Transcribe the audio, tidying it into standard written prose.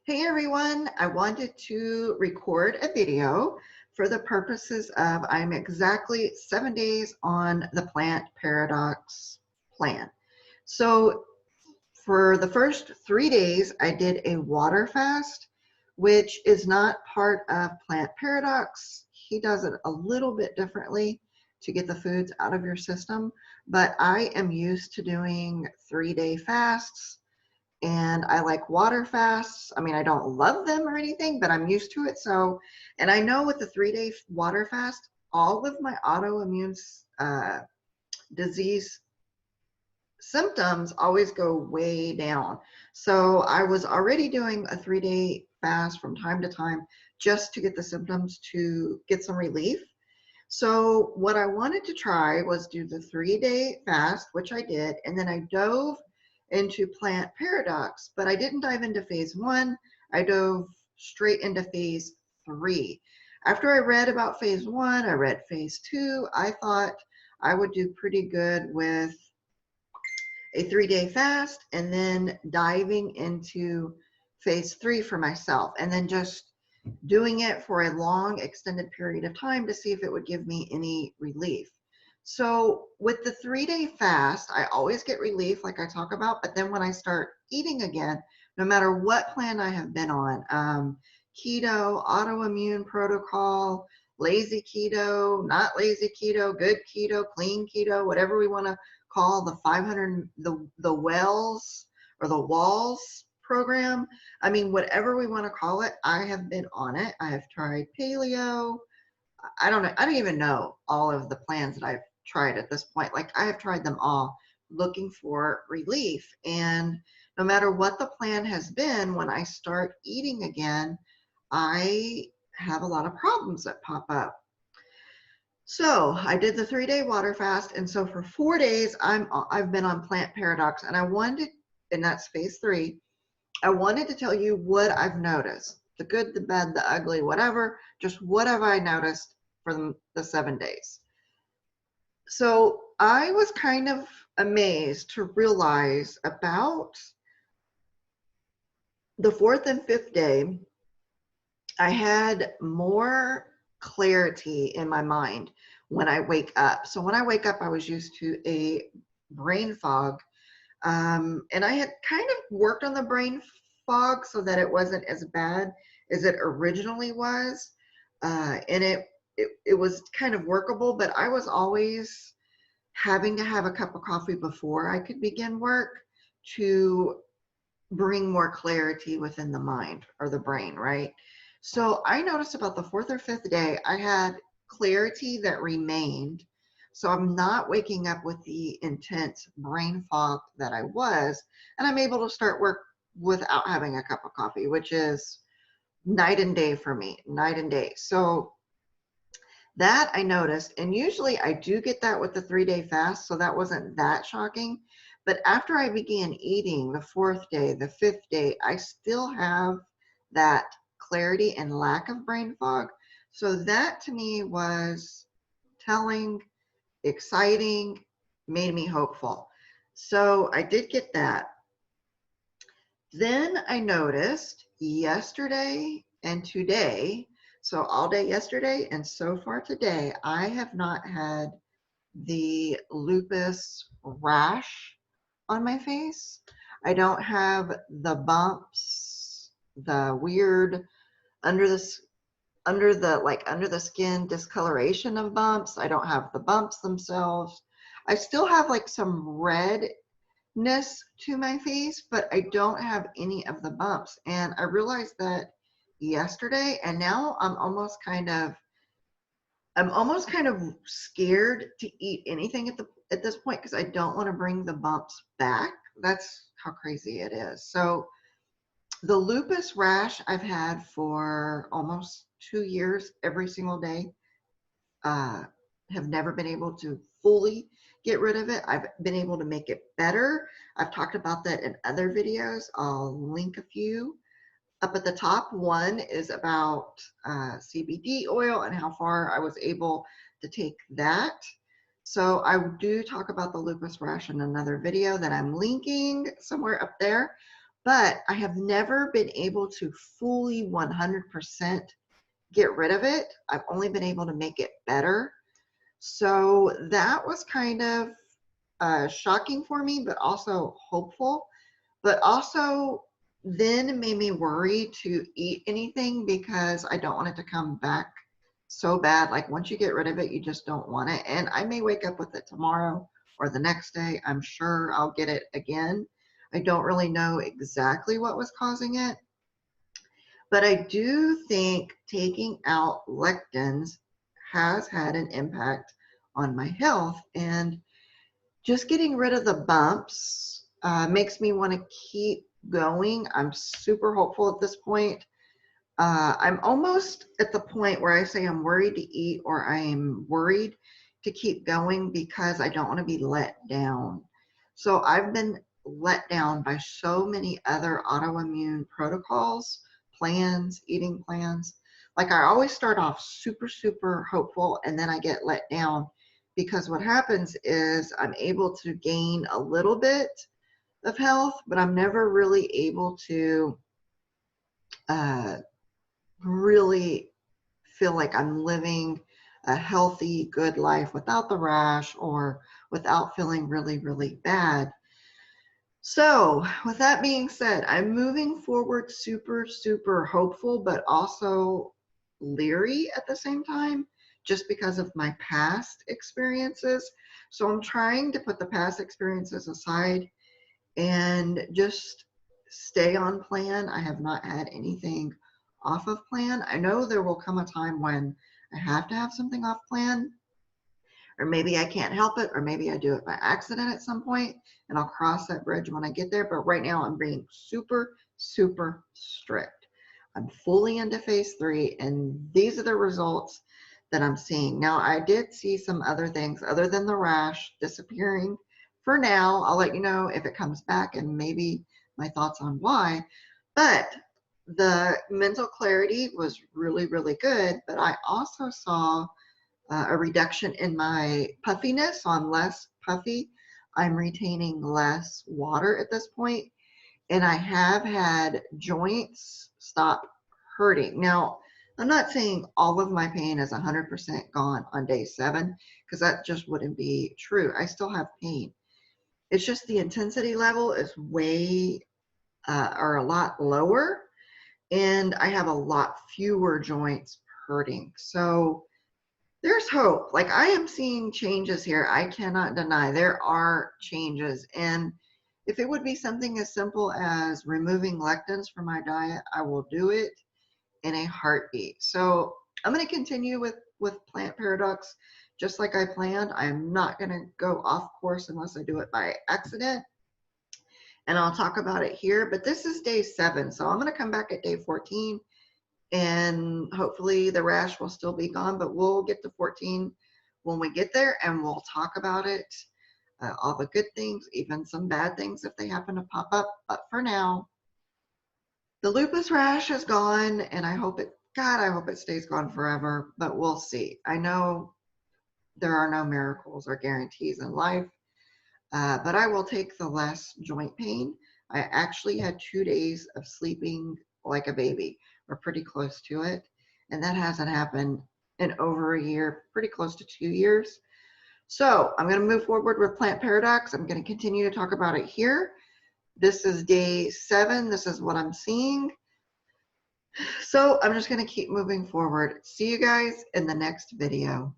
Hey everyone, I wanted to record a video for the purposes of I'm exactly 7 days on the plant paradox plan. So for the first 3 days, I did a water fast, which is not part of plant paradox. He does it a little bit differently to get the foods out of your system, but I am used to doing 3-day fasts. And I like water fasts. I mean, I don't love them or anything, but I'm used to it. So, and I know with the 3-day water fast, all of my autoimmune disease symptoms always go way down. So I was already doing a 3-day fast from time to time just to get the symptoms to get some relief. So what I wanted to try was do the 3-day fast, which I did, and then I dove into plant paradox, but I didn't dive into phase 1. I dove straight into phase 3. After I read about phase 1, I read phase 2. I thought I would do pretty good with a 3-day fast and then diving into phase 3 for myself, and then just doing it for a long extended period of time to see if it would give me any relief. So with the 3-day fast, I always get relief like I talk about, but then when I start eating again, no matter what plan I have been on, keto, autoimmune protocol, lazy keto, not lazy keto, good keto, clean keto, whatever we want to call the 500, the wells or the walls program. I mean, whatever we want to call it, I have been on it. I have tried paleo. I don't know. I don't even know all of the plans that I've tried at this point. Like I have tried them all looking for relief. And no matter what the plan has been, when I start eating again, I have a lot of problems that pop up. So I did the 3-day water fast. And so for 4 days, I've been on plant paradox, and I wanted, and that's phase 3, I wanted to tell you what I've noticed, the good, the bad, the ugly, whatever, just what have I noticed for the 7 days. So I was kind of amazed to realize about the 4th and 5th day, I had more clarity in my mind when I wake up. So when I wake up, I was used to a brain fog. And I had kind of worked on the brain fog so that it wasn't as bad as it originally was. And it was kind of workable, but I was always having to have a cup of coffee before I could begin work to bring more clarity within the mind or the brain, right? So I noticed about the 4th or 5th day, I had clarity that remained. So I'm not waking up with the intense brain fog that I was, and I'm able to start work without having a cup of coffee, which is night and day for me, night and day. So that I noticed, and usually I do get that with the 3-day fast, so that wasn't that shocking. But after I began eating the 4th day, the 5th day, I still have that clarity and lack of brain fog. So that to me was telling, exciting, made me hopeful. So I did get that. Then I noticed yesterday and today, so all day yesterday and so far today, I have not had the lupus rash on my face. I don't have the bumps, the weird under the skin discoloration of bumps. I don't have the bumps themselves. I still have like some redness to my face, but I don't have any of the bumps. And I realized that yesterday, and now I'm almost kind of scared to eat anything at this point because I don't want to bring the bumps back. That's how crazy it is. So the lupus rash I've had for almost 2 years, every single day, have never been able to fully get rid of it. I've been able to make it better. I've talked about that in other videos. I'll link a few up at the top. One is about CBD oil and how far I was able to take that. So I do talk about the lupus rash in another video that I'm linking somewhere up there. but I have never been able to fully 100% get rid of it. I've only been able to make it better. So that was kind of shocking for me, but also hopeful. But also then it made me worry to eat anything because I don't want it to come back so bad. Like once you get rid of it, you just don't want it. And I may wake up with it tomorrow or the next day. I'm sure I'll get it again. I don't really know exactly what was causing it. But I do think taking out lectins has had an impact on my health. And just getting rid of the bumps makes me want to keep going. I'm super hopeful at this point. I'm almost at the point where I say I'm worried to eat or I'm worried to keep going because I don't want to be let down. So I've been let down by so many other autoimmune protocols, plans, eating plans. Like I always start off super, super hopeful and then I get let down because what happens is I'm able to gain a little bit of health, but I'm never really able to really feel like I'm living a healthy, good life without the rash or without feeling really, really bad. So with that being said, I'm moving forward super, super hopeful, but also leery at the same time, just because of my past experiences. So I'm trying to put the past experiences aside and just stay on plan. I have not had anything off of plan. I know there will come a time when I have to have something off plan, or maybe I can't help it, or maybe I do it by accident at some point, and I'll cross that bridge when I get there. But right now I'm being super, super strict. I'm fully into phase 3, and these are the results that I'm seeing. Now, I did see some other things other than the rash disappearing. For now, I'll let you know if it comes back and maybe my thoughts on why. But the mental clarity was really, really good. But I also saw a reduction in my puffiness, so I'm less puffy. I'm retaining less water at this point, and I have had joints stop hurting. Now, I'm not saying all of my pain is 100% gone on day 7, because that just wouldn't be true. I still have pain. It's just the intensity level is way or a lot lower, and I have a lot fewer joints hurting. So there's hope. Like I am seeing changes here. I cannot deny there are changes. And if it would be something as simple as removing lectins from my diet, I will do it in a heartbeat. So I'm going to continue with Plant Paradox just like I planned. I'm not going to go off course unless I do it by accident. And I'll talk about it here. But this is day 7. So I'm going to come back at day 14. And hopefully the rash will still be gone, but we'll get to 14 when we get there and we'll talk about it, all the good things, even some bad things if they happen to pop up. But for now, the lupus rash is gone, and I hope it, God, I hope it stays gone forever, but we'll see. I know there are no miracles or guarantees in life, but I will take the less joint pain. I actually had 2 days of sleeping like a baby. We're pretty close to it. And that hasn't happened in over a year, pretty close to 2 years. So I'm going to move forward with Plant Paradox. I'm going to continue to talk about it here. This is day 7. This is what I'm seeing. So I'm just going to keep moving forward. See you guys in the next video.